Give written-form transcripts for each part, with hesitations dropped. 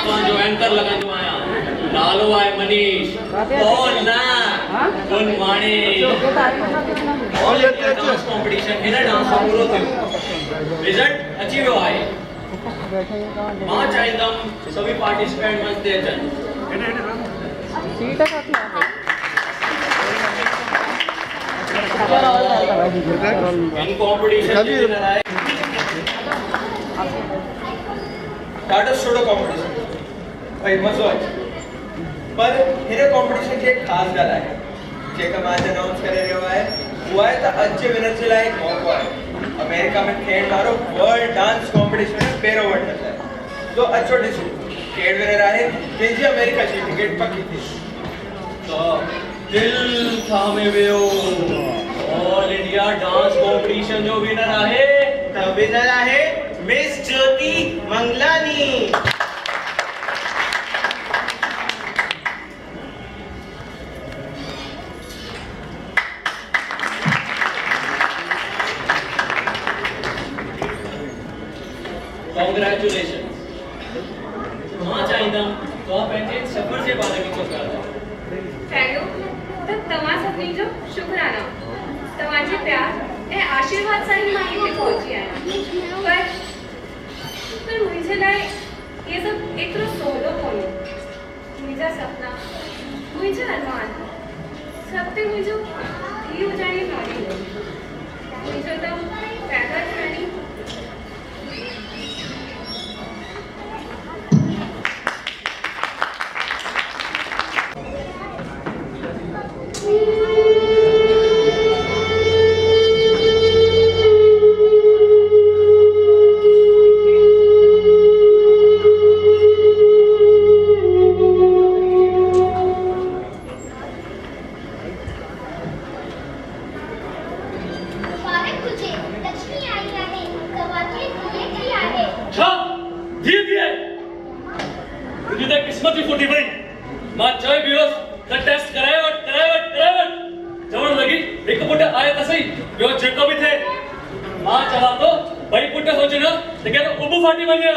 पण जो एंकर लगा जो आया नालो आए मनीष कौन ना कौन माने और ये डांस कंपटीशन है ना डांस पूरो थयो रिजल्ट अचीव आए मां चाहिदम सभी पार्टिसिपेंट मत दे अचन सीट काफी है इन कंपटीशन में आए टाटा स्टूडियो कंपटीशन भाई मजो आहे पर हिन कंपटीशन के खास ॻाल्हि आहे जेका मां अनाउंस करे रहियो आहे उहा आहे त अॼु विनर जे लाइ मौक़ो आहे अमेरिका में थियण वारो वर्ल्ड डांस कंपटीशन में पहिरों वठंदड़ आहे तो अचो ॾिसो केरु विनर आहे जंहिंजी अमेरिका जी टिकट पकी थी तो दिल थामे वियो ऑल इंडिया डांस कंपटीशन जो विनर आहे त विनर आहे मिस ज्योति मंगलानी कांग्रेचुलेशन मां चाहिदम तो पंहिंजे सफ़र जे बारे में कुझु ॻाल्हायो पहिरियों त तव्हां सभिनी जो शुक्राना तव्हांजे प्यार ऐं आशीर्वाद सां ई मां हिते पहुची आहियां पर मुंहिंजे लाइ इहे सभु एतिरो सवलो कोन्हे मुंहिंजा सपना मुंहिंजा अरमान सभु ते मुंहिंजो धीउ हुजण ई भारी हो मुंहिंजो त पैदा थियण ई किस्मत ही फूटी पड़ी मां चए बियोस त टेस्ट करायो जवण लगी एक पुट आए त सही बियो जेको भी थे मां चवा तो भाई पुट सोच न त के उब फाटी वने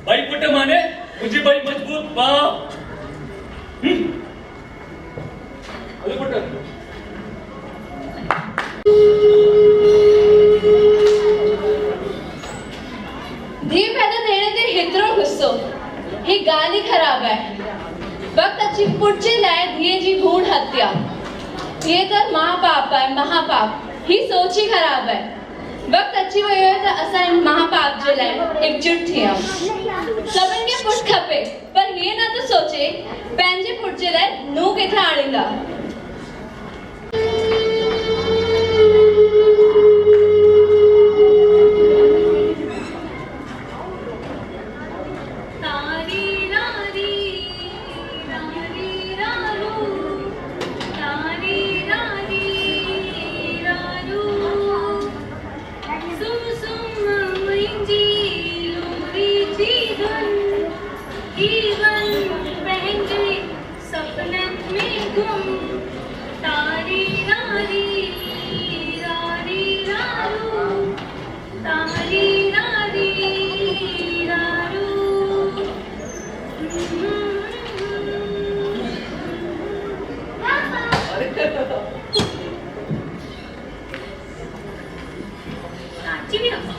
भाई पुट माने मुझी भाई मजबूत बा अरे पुट धी पैदा थियण ते हेतिरो गुस्सो ही ॻाल्हि ई ख़राब आहे वक़्तु अची पुटजे लाइ धीअ जी भ्रूण हत्या ये त महापाप आहे महापाप ही सोच ई ख़राब आहे वक़्तु अची वियो आहे त असां इन महापाप जे लाइ एकजुट थियूं सभिनि खे पुट खपे पर हीअ न थो सोचे पंहिंजे पुट जे लाइ नूंहं किथां आणींदा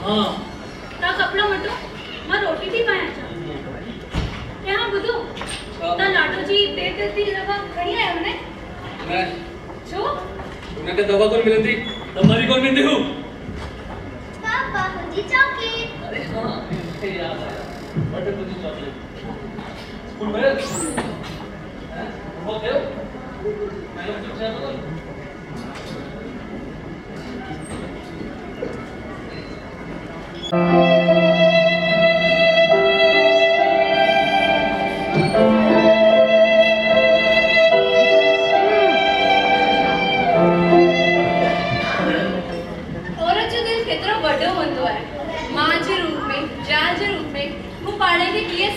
हाँ ता कपड़ा मटो मां रोटी थी पाया यहाँ बुधो ता लाडो जी पेट थी दवा खड़ी आयो ने मैं छो उन्हें के दवा कौन मिलती तुम्हारी कौन मिलती हूँ पापा मुझे चॉकलेट अरे हाँ ये याद आया बटर तुझे चॉकलेट स्कूल में हैं वो क्या मैंने कुछ पूछा तो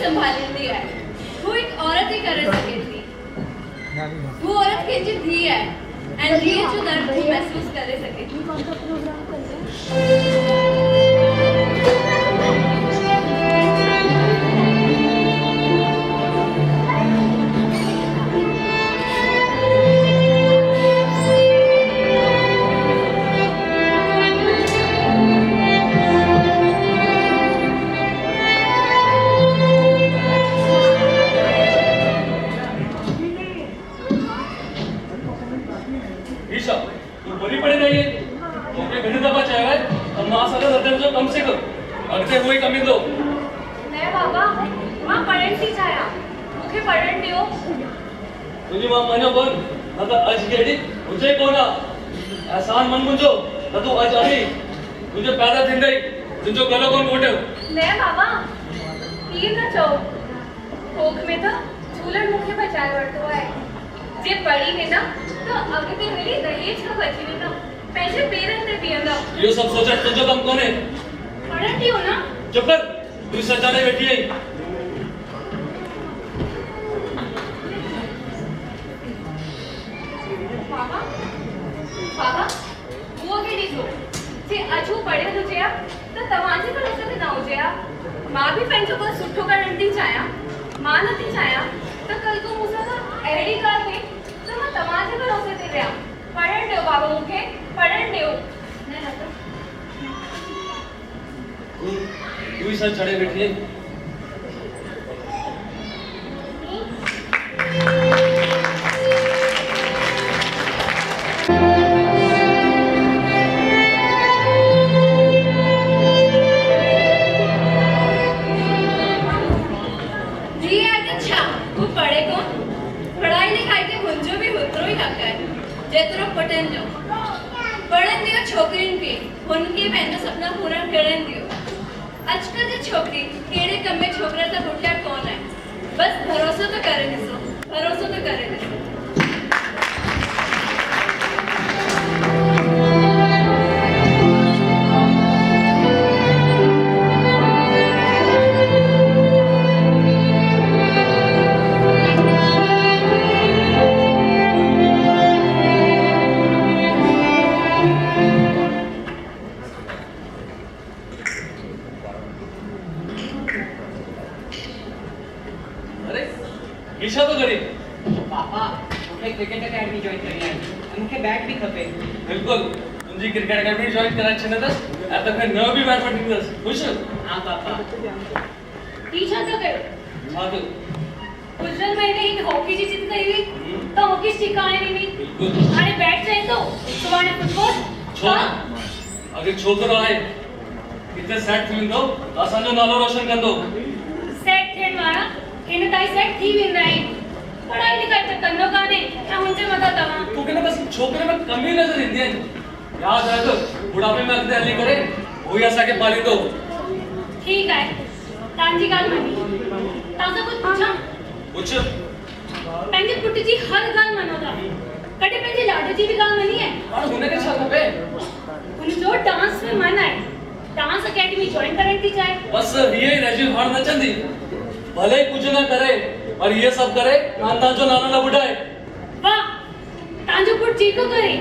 संभालींदी आहे हू एक औरत ही करे सके थी हू औरत कंहिंजी धीउ आहे ऐं धीउ जो दर्द हू महसूस करे सके थी मूंखे पढ़ण ॾियो। तुंहिंजी मां मञो कोन न त अॼु कहिड़ी हुजे कोन एहसान मन मुंहिंजो त तूं अॼु आई तुंहिंजो पैदा थींदे ई तुंहिंजो गलो कोन घोटियो। न बाबा हीअं न चओ, कोख में त झूलण मूंखे बचाए वरितो आहे। जे पढ़ी वेंदा त अॻिते वरी दहेज खां बची वेंदा, पंहिंजे पेरनि ते बीहंदा। इहो सभु सोचण तुंहिंजो कमु कोन्हे। पढ़ण ॾियो न। चुप कर, तूं सजाने वेठी आई। बाबा बाबा वो के ॾिसो जे अॼु पढ़ियो हुजे हा त तव्हांजे भरोसे ते न हुजे हा। मां बि पंहिंजो को सुठो करणु थी चाहियां। मां नथी चाहियां त कल को मूंसां त अहिड़ी ॻाल्हि थिए त मां तव्हांजे भरोसे ते विया। पढ़ण ॾियो बाबा, मूंखे पढ़ण ॾियो। न त तू ही सच चढ़े बैठी है। जी अच्छा तू पढ़े कौन? पढ़ाई लिखाई के मुंहिंजो भी होतिरो ई हक़ आहे जेतिरो पुटनि जो। पढ़नि दियो छोकिरियुनि खे, हुनखे पंहिंजा सपना पूरा करण दियो। अॼुकल्ह जी छोकिरी कहिड़े कम में छोकिरा सां पुठियां कोन आहे। बस भरोसो तो करे ॾिसो, भरोसो तो करे ॾिसो। ईशा तो करी पापा मूंखे क्रिकेट अकेडमी जॉइन करणी आहे ऐं मूंखे बैट बि खपे। बिल्कुल तुंहिंजी क्रिकेट अकेडमी जॉइन कराए छॾंदसि ऐं तोखे नयो बि बैट वठी ॾींदसि। ख़ुशि? हाँ पापा। ही छा था कयो? छा थियो? गुज़िरियल महीने हिन हॉकी जी जिद कई हुई त हॉकी स्टिक आणे ॾिनी। बिल्कुल हाणे बैट चई थो, सुभाणे फुटबॉल। छो अगर छोकिरो आहे किथे सेट थी वेंदो त असांजो नालो रोशन कंदो। सेट थियण वारा हिन ताईं सेट थी वेंदा आहिनि। पढ़ाई लिखाई त कंदो कान्हे ऐं हुनजे मथां तव्हां। तोखे न बस छोकिरे में कमी नज़र ईंदी आहिनि। यादि रख बुढ़ापे में अॻिते हली करे उहो ई असांखे पालींदो। ठीकु आहे, तव्हांजी ॻाल्हि मञी। तव्हां सां कुझु पुछां? पुछ। पंहिंजे पुट जी हर ॻाल्हि मञो था, कॾहिं पंहिंजे लाॾे जी बि ॻाल्हि मञी आहे? हाणे हुनखे छा खपे? हुनजो डांस में मन आहे, डांस अकेडमी जॉइन करण थी चाहे। बस हीअ ई रहिजी हाण न चंदी। भले ही कुझु न करे और ये सब करे खानदान जो नालो न ॿुधाए। वाह, तव्हांजो पुट जेको करे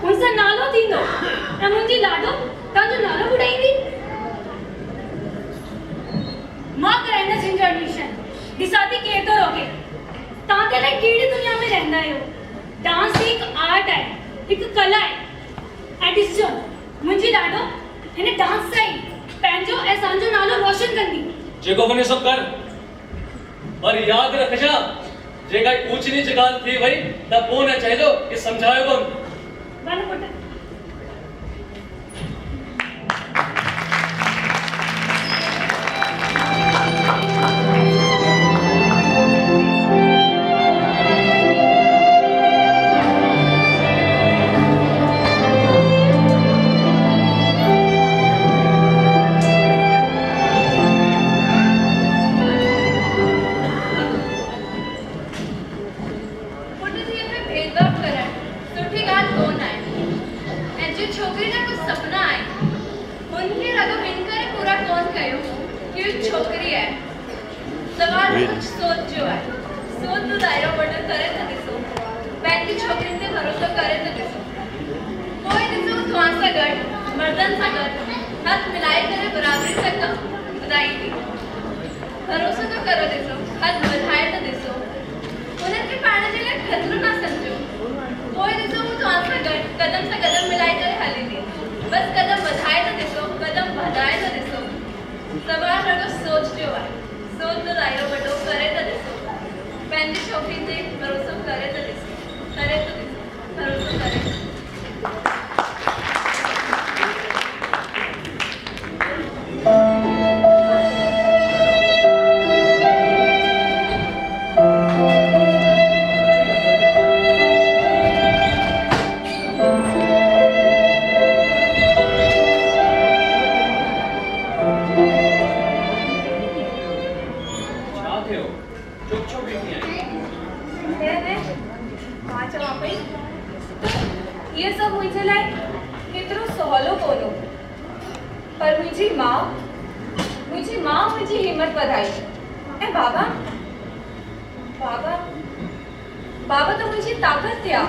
हुनसां नालो थींदो ऐं मुंहिंजी लाॾो तव्हांजो नालो ॿुधाईंदी। मां कराईंदसि हिन जो एडमिशन। ॾिसां थी केरु थो रोके। तव्हां त अलाए कहिड़ी दुनिया में रहंदा आहियो। डांस हिकु आर्ट आहे, हिकु कला आहे। ऐं ॾिसजो मुंहिंजी लाॾो हिन डांस सां ई पंहिंजो ऐं असांजो नालो रोशन कंदी। जेको वञे सो कर, पर यादि रखजां जेका ऊच नीच ॻाल्हि थी वई त पोइ न चइजो कि सम्झायो कोन। वञ पुट। भरोसो तो करो ॾिसो, हथ वधाए त ॾिसो। उनखे पाण जे लाइ खतरो न सम्झो। पोइ ॾिसो हू तव्हां सां गॾु कदम सां कदम मिलाए करे हलींदी। बस कदम वधाए त ॾिसो, कदम वधाए त ॾिसो। सवाल ॾाढो सोच जो आहे। सोच जो दायरो वॾो करे त ॾिसो। पंहिंजी छोकिरी ते भरोसो करे त ॾिसो, करे त ॾिसो, भरोसो करे। चुप चुप बीठी आई ने मां चवां पई ये सब मुंहिंजे लाइ केतिरो सवलो कोन्हो पर मुंहिंजी मां मुंहिंजी हिम्मत वधाई ऐं बाबा त मुंहिंजी ताक़त थिया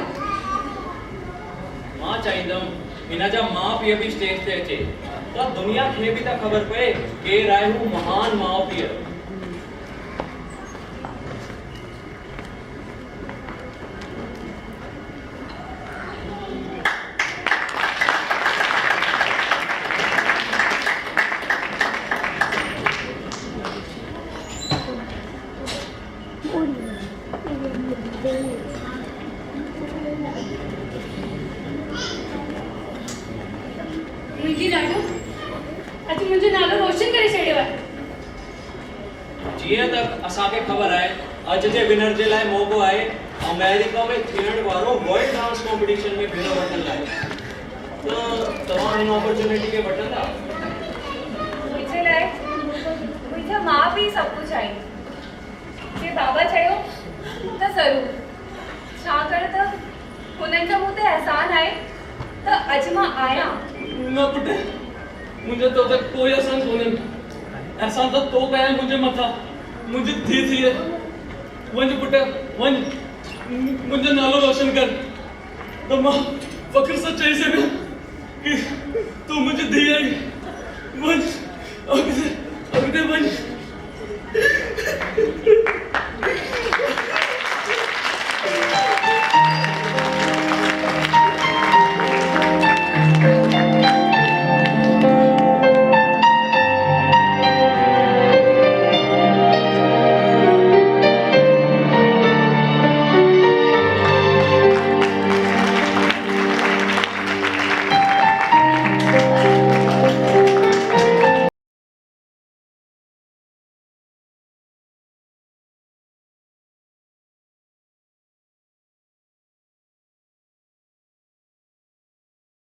मां चाहींदमि हिन जा माउ पीउ बि स्टेज ते अचे त दुनिया खे बि त ख़बर पए केरु आहे हू महान माउ पीउ मुंहिंजी ॾाढो अॼु मुंहिंजो नालो रोशन करे छॾियो आहे जीअं त असांखे ख़बर आहे अॼु जे विनर जे लाइ मौक़ो आहे अमेरिका में थियण वारो वर्ल्ड डांस कॉम्पिटिशन में भेरो वठण लाइ त तव्हां हिन अपॉर्चुनिटी खे वठंदा मुंहिंजे लाइ मुंहिंजा माउ पीउ सभु कुझु आहिनि जे बाबा चयो त ज़रूरु छाकाणि त हुननि जो मूं ते अहसान आहे त अॼु मां आहियां न पुट मुंहिंजो तो ते कोई अहसान कोन्हे अहसान त तो कया मुंहिंजे मथां मुंहिंजी थी वञ पुट वञ मुंहिंजो नालो रोशन कर त मां फ़ख्र सां चई सघां कि तूं मुंहिंजी धीउ आहीं वञ अॻिते वञ